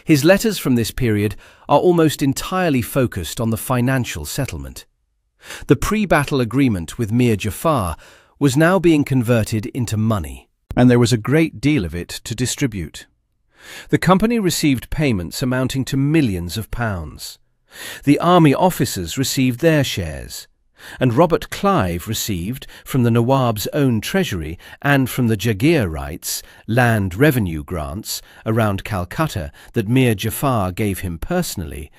His letters from this period are almost entirely focused on the financial settlement. The pre-battle agreement with Mir Jafar was now being converted into money, and there was a great deal of it to distribute. The company received payments amounting to millions of pounds. The army officers received their shares, and Robert Clive received, from the Nawab's own treasury and from the Jagir rights, land revenue grants, around Calcutta that Mir Jafar gave him personally,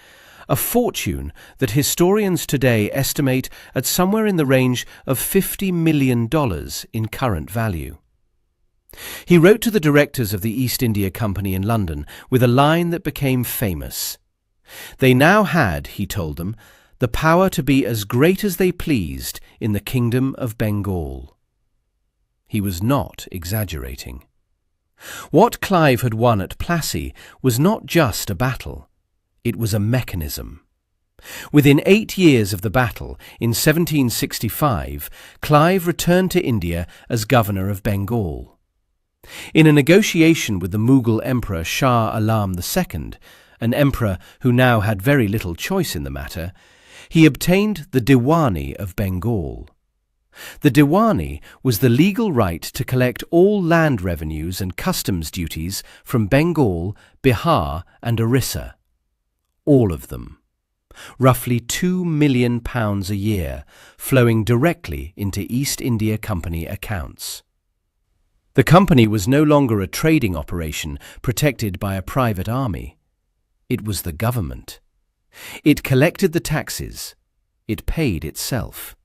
a fortune that historians today estimate at somewhere in the range of $50 million in current value. He wrote to the directors of the East India Company in London with a line that became famous. They now had, he told them, the power to be as great as they pleased in the kingdom of Bengal. He was not exaggerating. What Clive had won at Plassey was not just a battle, it was a mechanism. Within 8 years of the battle, in 1765, Clive returned to India as governor of Bengal. In a negotiation with the Mughal Emperor Shah Alam II, an emperor who now had very little choice in the matter, he obtained the Diwani of Bengal. The Diwani was the legal right to collect all land revenues and customs duties from Bengal, Bihar and Orissa. All of them. Roughly £2 million a year, flowing directly into East India Company accounts. The company was no longer a trading operation protected by a private army. It was the government. It collected the taxes. It paid itself.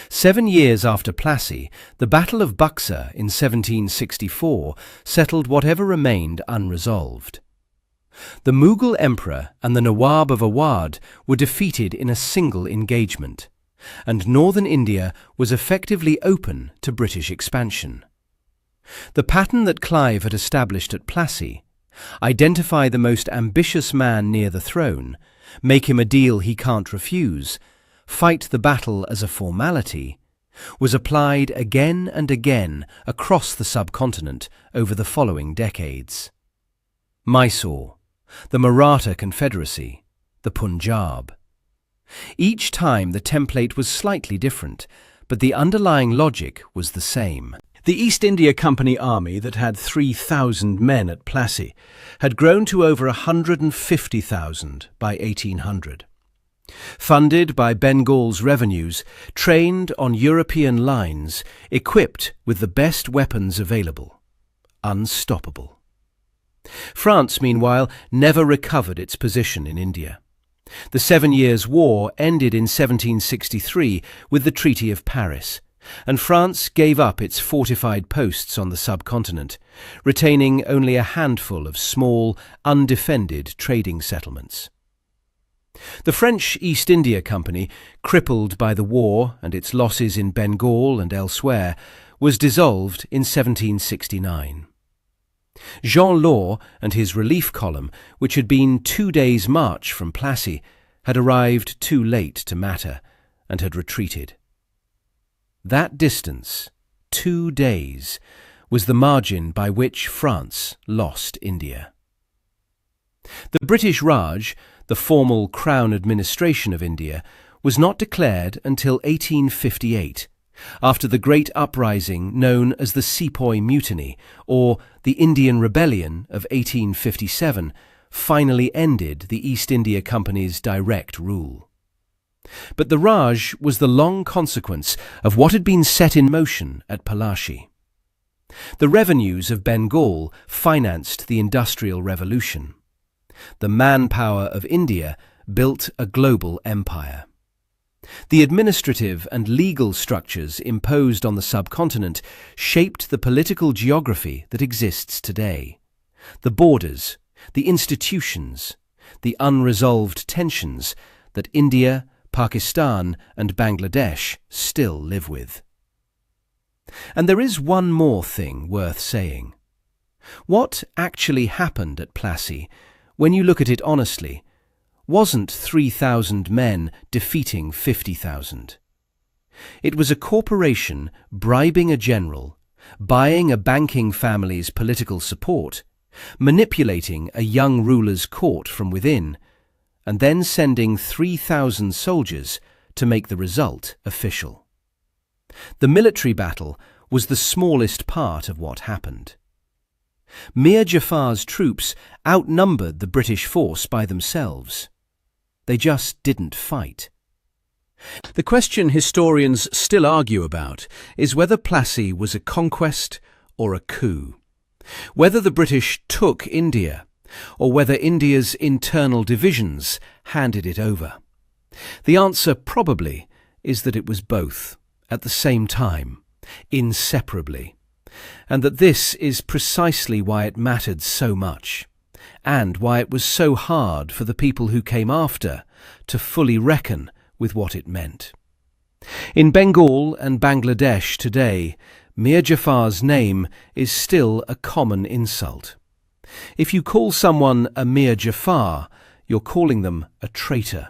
7 years after Plassey, the Battle of Buxar in 1764 settled whatever remained unresolved. The Mughal Emperor and the Nawab of Awadh were defeated in a single engagement, and northern India was effectively open to British expansion. The pattern that Clive had established at Plassey, identify the most ambitious man near the throne, make him a deal he can't refuse, fight the battle as a formality, was applied again and again across the subcontinent over the following decades. Mysore, the Maratha Confederacy, the Punjab. Each time the template was slightly different, but the underlying logic was the same. The East India Company army that had 3,000 men at Plassey had grown to over 150,000 by 1800. Funded by Bengal's revenues, trained on European lines, equipped with the best weapons available. Unstoppable. France, meanwhile, never recovered its position in India. The 7 Years' War ended in 1763 with the Treaty of Paris, and France gave up its fortified posts on the subcontinent, retaining only a handful of small, undefended trading settlements. The French East India Company, crippled by the war and its losses in Bengal and elsewhere, was dissolved in 1769. Jean Law and his relief column, which had been 2 days' march from Plassey, had arrived too late to matter and had retreated. That distance, 2 days, was the margin by which France lost India. The British Raj, the formal Crown administration of India, was not declared until 1858, after the great uprising known as the Sepoy Mutiny, or the Indian Rebellion of 1857, finally ended the East India Company's direct rule. But the Raj was the long consequence of what had been set in motion at Plassey. The revenues of Bengal financed the Industrial Revolution. The manpower of India built a global empire. The administrative and legal structures imposed on the subcontinent shaped the political geography that exists today. The borders, the institutions, the unresolved tensions that India, Pakistan and Bangladesh still live with. And there is one more thing worth saying. What actually happened at Plassey, when you look at it honestly, wasn't 3,000 men defeating 50,000. It was a corporation bribing a general, buying a banking family's political support, manipulating a young ruler's court from within, and then sending 3,000 soldiers to make the result official. The military battle was the smallest part of what happened. Mir Jafar's troops outnumbered the British force by themselves. They just didn't fight. The question historians still argue about is whether Plassey was a conquest or a coup, whether the British took India, or whether India's internal divisions handed it over. The answer probably is that it was both, at the same time, inseparably, and that this is precisely why it mattered so much, and why it was so hard for the people who came after to fully reckon with what it meant. In Bengal and Bangladesh today, Mir Jafar's name is still a common insult. If you call someone a Mir Jafar, you're calling them a traitor.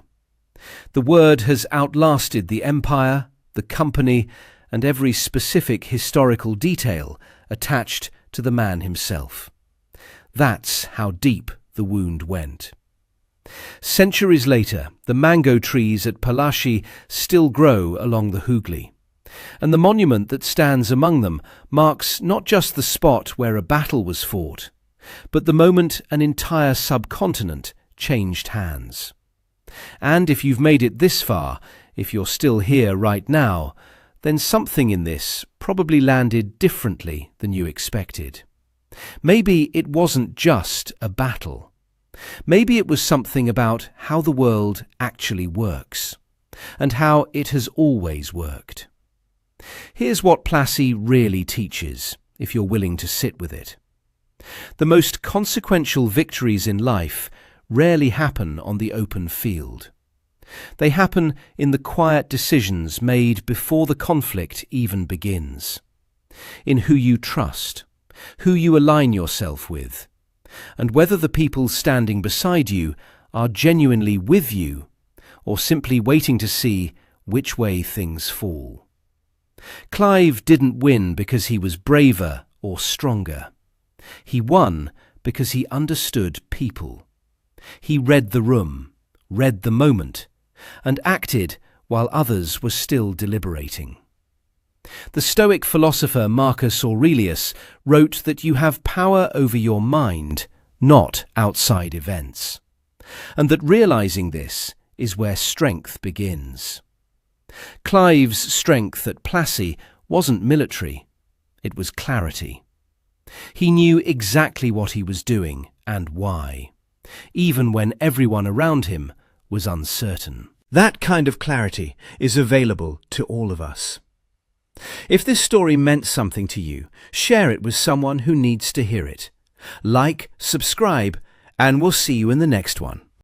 The word has outlasted the empire, the company, and every specific historical detail attached to the man himself. That's how deep the wound went. Centuries later, the mango trees at Plassey still grow along the Hooghly, and the monument that stands among them marks not just the spot where a battle was fought, but the moment an entire subcontinent changed hands. And if you've made it this far, if you're still here right now, then something in this probably landed differently than you expected. Maybe it wasn't just a battle. Maybe it was something about how the world actually works, and how it has always worked. Here's what Plassey really teaches, if you're willing to sit with it. The most consequential victories in life rarely happen on the open field. They happen in the quiet decisions made before the conflict even begins, in who you trust, who you align yourself with, and whether the people standing beside you are genuinely with you or simply waiting to see which way things fall. Clive didn't win because he was braver or stronger. He won because he understood people. He read the room, read the moment, and acted while others were still deliberating. The Stoic philosopher Marcus Aurelius wrote that you have power over your mind, not outside events, and that realizing this is where strength begins. Clive's strength at Plassey wasn't military, it was clarity. He knew exactly what he was doing and why, even when everyone around him was uncertain. That kind of clarity is available to all of us. If this story meant something to you, share it with someone who needs to hear it. Like, subscribe, and we'll see you in the next one.